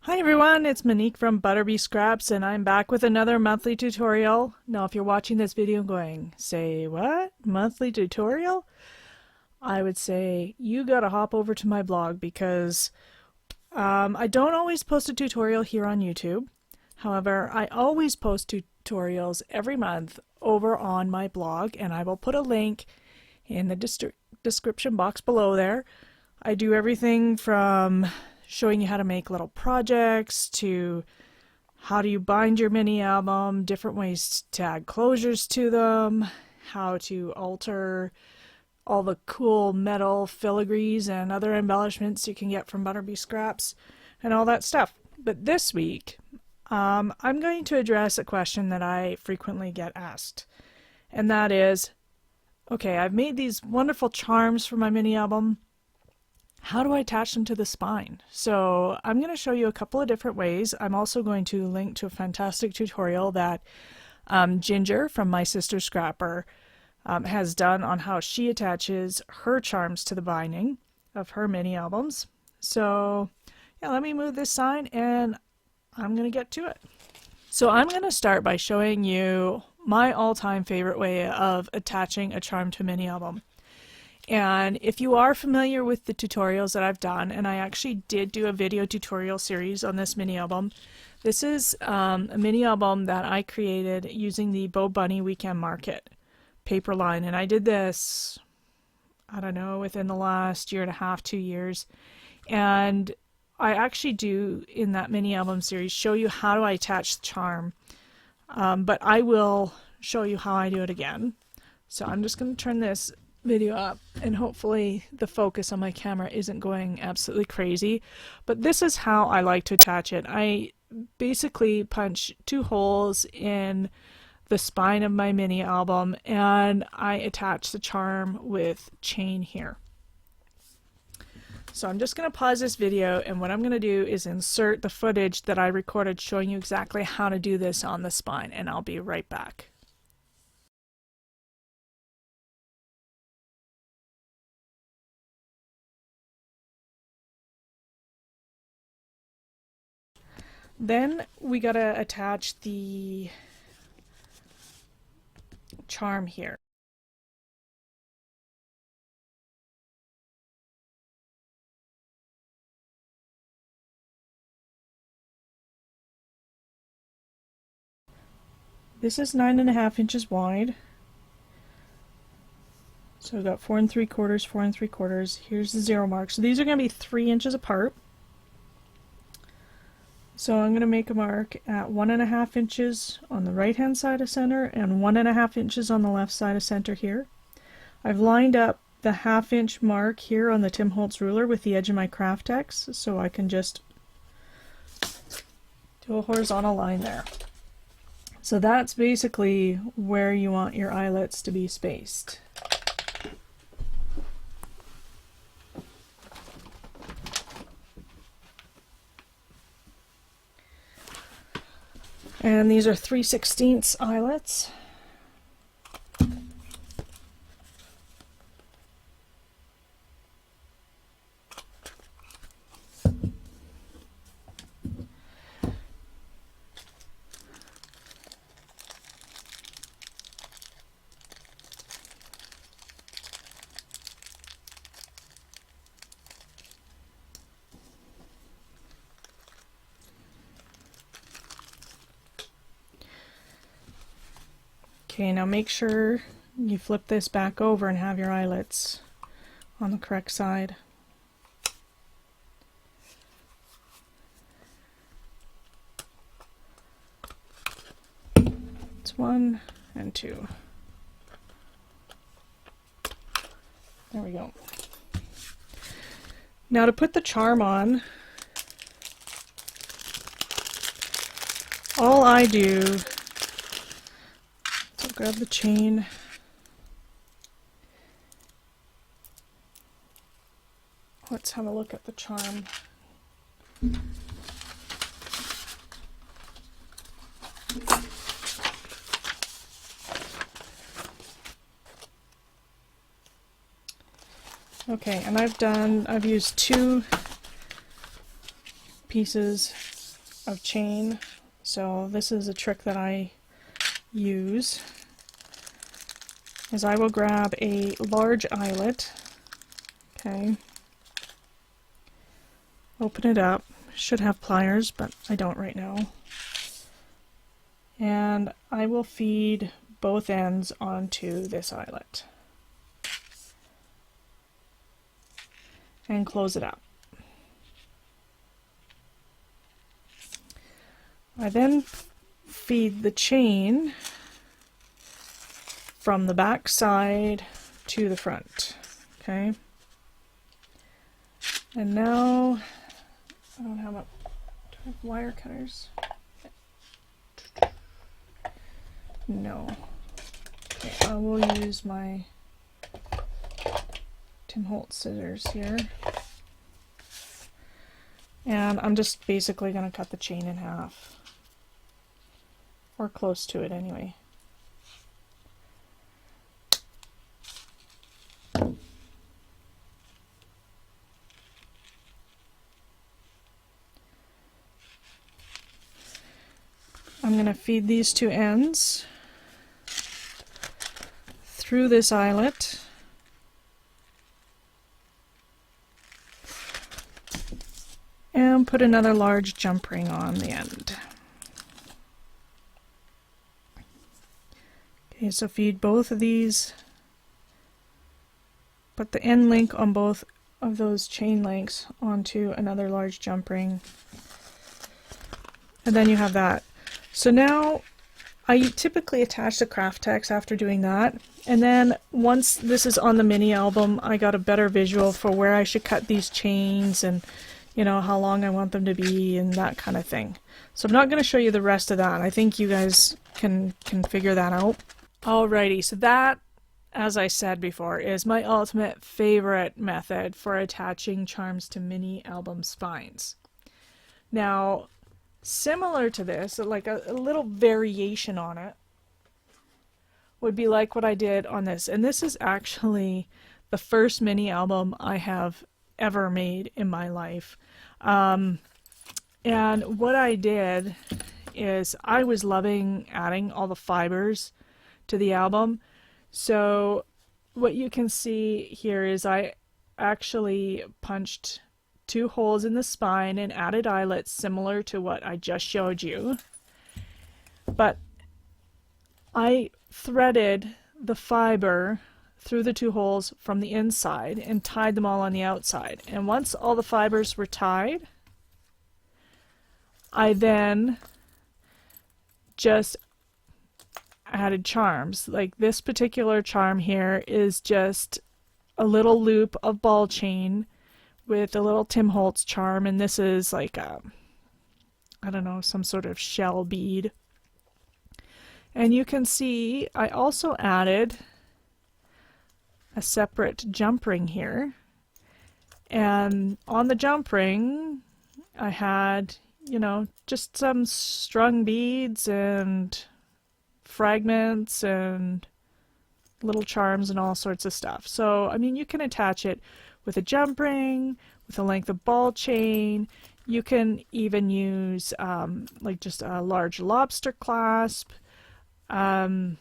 Hi everyone, it's Monique from Butterbee Scraps and I'm back with another monthly tutorial. Now if you're watching this video and going, say what? Monthly tutorial? I would say you gotta hop over to my blog because I don't always post a tutorial here on YouTube. However, I always post tutorials every month over on my blog and I will put a link in the description box below there. I do everything from showing you how to make little projects to how do you bind your mini album, different ways to add closures to them, how to alter all the cool metal filigrees and other embellishments you can get from Butterbee Scraps and all that stuff. But this week, I'm going to address a question that I frequently get asked, and that is, okay, I've made these wonderful charms for my mini album. How do I attach them to the spine? So I'm going to show you a couple of different ways. I'm also going to link to a fantastic tutorial that Ginger from My Sister Scrapper has done on how she attaches her charms to the binding of her mini albums. So yeah, let me move this sign and I'm going to get to it. So I'm going to start by showing you my all-time favorite way of attaching a charm to a mini album. And if you are familiar with the tutorials that I've done, and I actually did do a video tutorial series on this mini album, this is a mini album that I created using the Bo Bunny Weekend Market paper line. And I did this, I don't know, within the last year and a half, 2 years. And I actually do, in that mini album series, show you how do I attach the charm. But I will show you how I do it again. So I'm just going to turn this video up and hopefully the focus on my camera isn't going absolutely crazy, but this is how I like to attach it. I basically punch 2 holes in the spine of my mini album and I attach the charm with chain here. So I'm just going to pause this video, and what I'm going to do is insert the footage that I recorded showing you exactly how to do this on the spine, and I'll be right back. Then we gotta attach the charm here. This is 9.5 inches wide. So I've got 4 3/4, 4 3/4. Here's the 0 mark. So these are gonna be 3 inches apart. So I'm going to make a mark at 1.5 inches on the right hand side of center and 1.5 inches on the left side of center here. I've lined up the 1/2 inch mark here on the Tim Holtz ruler with the edge of my Craftex, so I can just do a horizontal line there. So that's basically where you want your eyelets to be spaced. And these are 3/16 eyelets. Okay, now make sure you flip this back over and have your eyelets on the correct side. It's 1 and 2. There we go. Now to put the charm on, all I do, so grab the chain, let's have a look at the charm. Okay, and I've used 2 pieces of chain. So this is a trick that I use, is I will grab a large eyelet, okay, open it up, should have pliers, but I don't right now, and I will feed both ends onto this eyelet and close it up. I then feed the chain from the back side to the front, okay? And now, I don't have do I have wire cutters? No. Okay, I will use my Tim Holtz scissors here. And I'm just basically going to cut the chain in half. Or close to it anyway. I'm going to feed these two ends through this eyelet. And put another large jump ring on the end. Okay, so feed both of these, put the end link on both of those chain links onto another large jump ring, and then you have that. So now I typically attach the craft text after doing that, and then once this is on the mini album, I got a better visual for where I should cut these chains and, you know, how long I want them to be and that kind of thing. So I'm not going to show you the rest of that. I think you guys can figure that out. Alrighty, so that, as I said before, is my ultimate favorite method for attaching charms to mini album spines. Now, similar to this, like a little variation on it, would be like what I did on this. And this is actually the first mini album I have ever made in my life. And what I did is I was loving adding all the fibers to the album. So what you can see here is I actually punched 2 holes in the spine and added eyelets similar to what I just showed you. But I threaded the fiber through the 2 holes from the inside and tied them all on the outside. And once all the fibers were tied, I then just added charms. Like this particular charm here is just a little loop of ball chain with a little Tim Holtz charm, and this is like a, I don't know, some sort of shell bead. And you can see I also added a separate jump ring here, and on the jump ring I had, you know, just some strung beads and fragments and little charms and all sorts of stuff. So, I mean, you can attach it with a jump ring, with a length of ball chain. You can even use like just a large lobster clasp. There's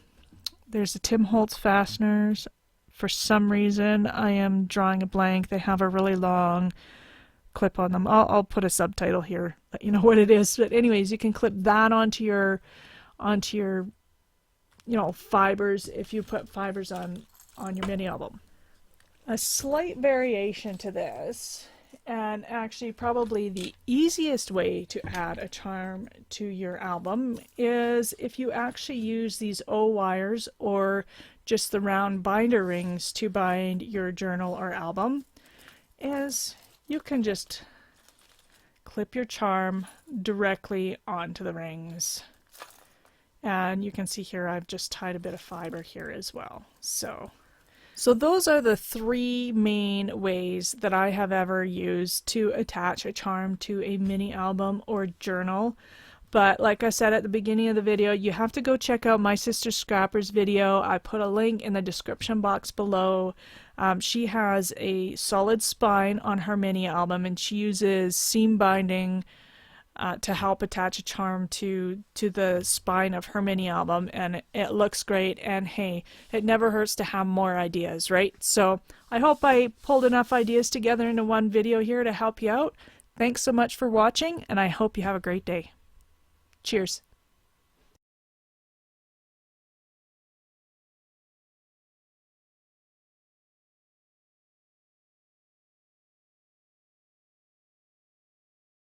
the Tim Holtz fasteners. For some reason, I am drawing a blank. They have a really long clip on them. I'll put a subtitle here, let you know what it is. But anyways, you can clip that onto your you know, fibers if you put fibers on your mini album. A slight variation to this, and actually probably the easiest way to add a charm to your album, is if you actually use these O wires or just the round binder rings to bind your journal or album, is you can just clip your charm directly onto the rings. And you can see here I've just tied a bit of fiber here as well. So those are the 3 main ways that I have ever used to attach a charm to a mini album or journal. But like I said at the beginning of the video, you have to go check out my sister Scrapper's video. I put a link in the description box below. She has a solid spine on her mini album, and she uses seam binding to help attach a charm to the spine of her mini album, and it looks great. And hey, it never hurts to have more ideas, right? So I hope I pulled enough ideas together into one video here to help you out. Thanks so much for watching, and I hope you have a great day. Cheers.